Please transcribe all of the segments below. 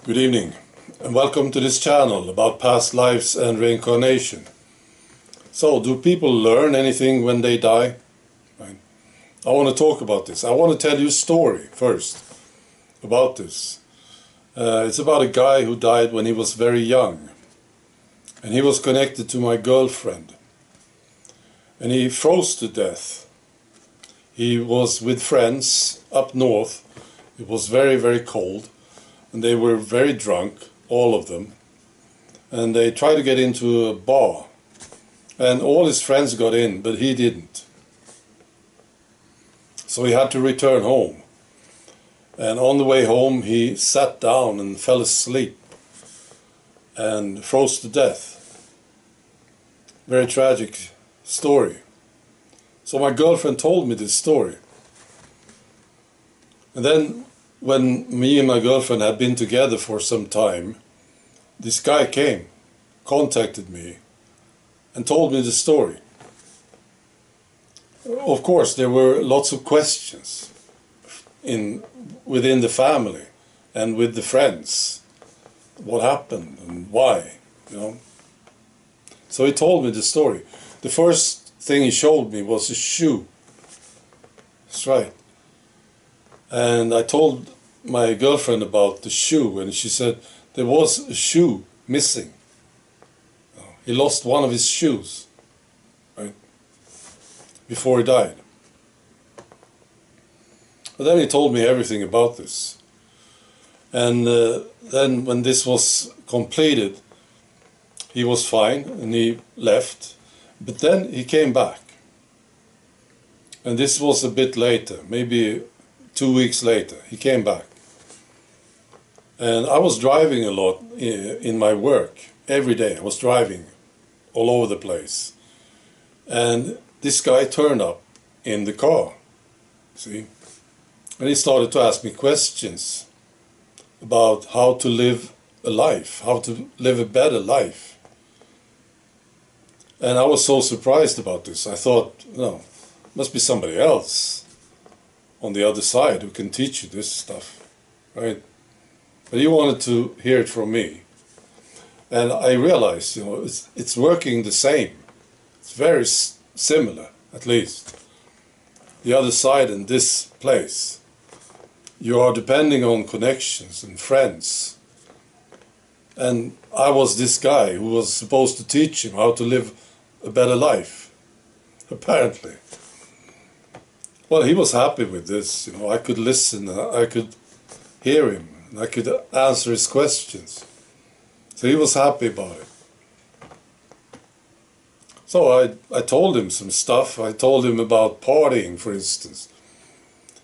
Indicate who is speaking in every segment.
Speaker 1: Good evening, and welcome to this channel about past lives and reincarnation. So, do people learn anything when they die? Right. I want to talk about this. I want to tell you a story first about this. It's about a guy who died when he was very young, and he was connected to my girlfriend, and he froze to death. He was with friends up north. It was very, very cold. And they were very drunk, all of them, and they tried to get into a bar, and all his friends got in, but he didn't. So he had to return home, and on the way home he sat down and fell asleep and froze to death. Very tragic story. So my girlfriend told me this story, and then when me and my girlfriend had been together for some time, this guy came, contacted me, and told me the story. Of course, there were lots of questions within the family and with the friends. What happened and why, you know? So he told me the story. The first thing he showed me was a shoe. That's right. And I told my girlfriend about the shoe, and she said there was a shoe missing. He lost one of his shoes, right, before he died. But then he told me everything about this. And then when this was completed, he was fine and he left. But then he came back. And this was a bit later, maybe 2 weeks later, he came back. And I was driving a lot in my work, every day. I was driving all over the place. And this guy turned up in the car, see? And he started to ask me questions about how to live a life, how to live a better life. And I was so surprised about this. I thought, no, must be somebody else on the other side who can teach you this stuff, right? But he wanted to hear it from me. And I realized, you know, it's working the same. It's very similar, at least. The other side in this place. You are depending on connections and friends. And I was this guy who was supposed to teach him how to live a better life, apparently. Well, he was happy with this, you know. I could listen, I could hear him, and I could answer his questions. So he was happy about it. So I told him some stuff. I told him about partying, for instance.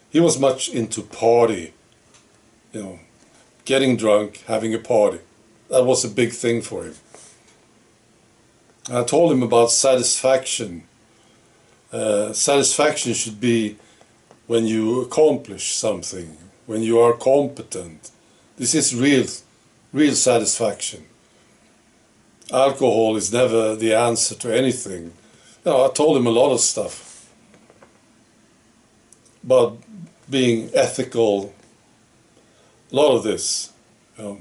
Speaker 1: He was much into party, you know, getting drunk, having a party. That was a big thing for him. And I told him about satisfaction. Satisfaction should be when you accomplish something, when you are competent. This is real satisfaction. Alcohol is never the answer to anything. You know, I told him a lot of stuff about being ethical, a lot of this. You know.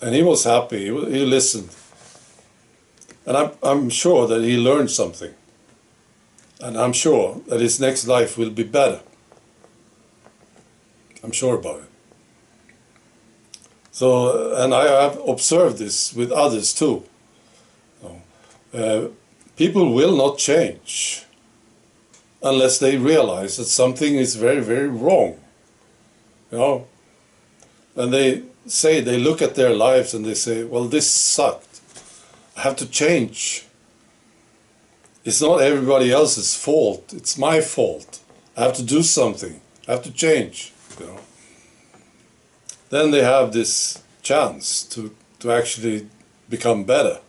Speaker 1: And he was happy, he listened. And I'm sure that he learned something. And I'm sure that his next life will be better. I'm sure about it. So, and I have observed this with others too. People will not change unless they realize that something is very, very wrong. You know? And they say, they look at their lives and they say, well, this sucked. I have to change. It's not everybody else's fault. It's my fault. I have to do something. I have to change. You know. Then they have this chance to actually become better.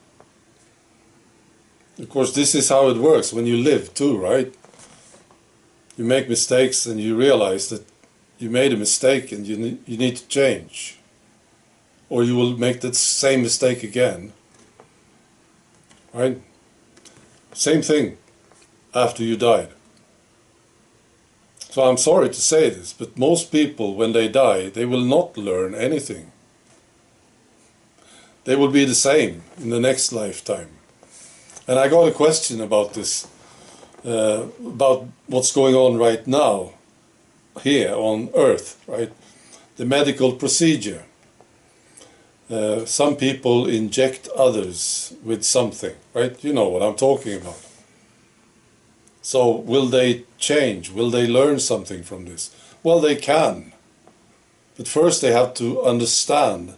Speaker 1: Of course, this is how it works when you live too, right? You make mistakes and you realize that you made a mistake and you need to change. Or you will make that same mistake again. Right? Same thing after you died. So I'm sorry to say this, but most people, when they die, they will not learn anything. they will be the same in the next lifetime. And I got a question about this, about what's going on right now here on Earth, right? The medical procedure. Some people inject others with something, right? You know what I'm talking about. So will they change? Will they learn something from this? Well, they can. But first they have to understand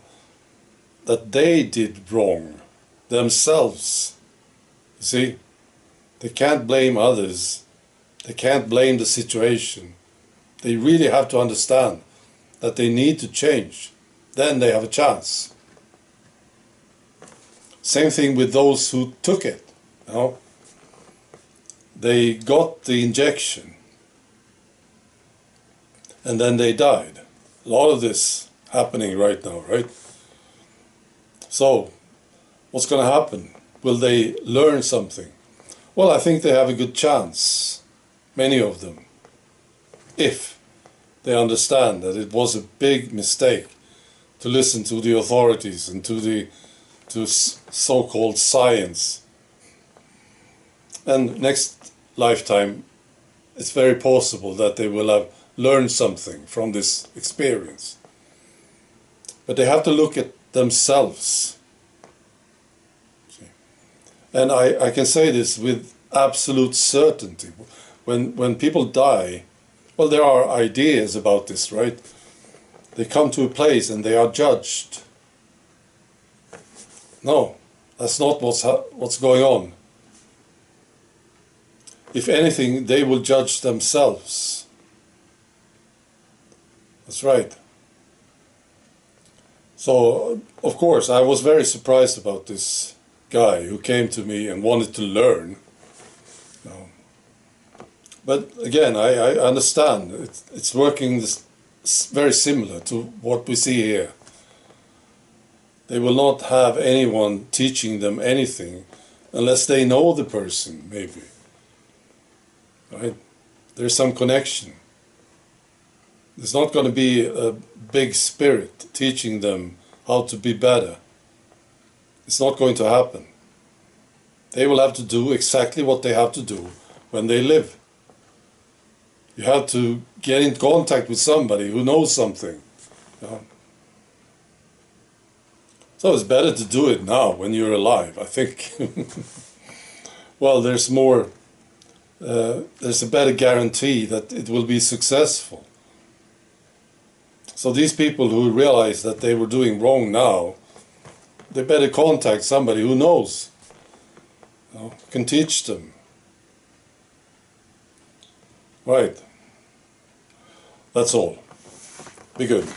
Speaker 1: that they did wrong themselves. You see? They can't blame others. They can't blame the situation. They really have to understand that they need to change. Then they have a chance. Same thing with those who took it. You know? They got the injection and then they died. A lot of this happening right now, right? So, what's going to happen? Will they learn something? Well, I think they have a good chance, many of them, if they understand that it was a big mistake to listen to the authorities and to so-called science. And next lifetime, it's very possible that they will have learned something from this experience. But they have to look at themselves. And I can say this with absolute certainty. When people die, well, there are ideas about this, right? They come to a place and they are judged. No, that's not what's going on. If anything, they will judge themselves. That's right. So, of course, I was very surprised about this guy who came to me and wanted to learn. You know. But again, I understand. It's working very similar to what we see here. They will not have anyone teaching them anything unless they know the person, maybe. Right? There's some connection. There's not going to be a big spirit teaching them how to be better. It's not going to happen. They will have to do exactly what they have to do when they live. You have to get in contact with somebody who knows something. You know? So it's better to do it now when you're alive, I think. Well, there's a better guarantee that it will be successful. So these people who realize that they were doing wrong now, they better contact somebody who knows, you know, can teach them. Right. That's all. Be good.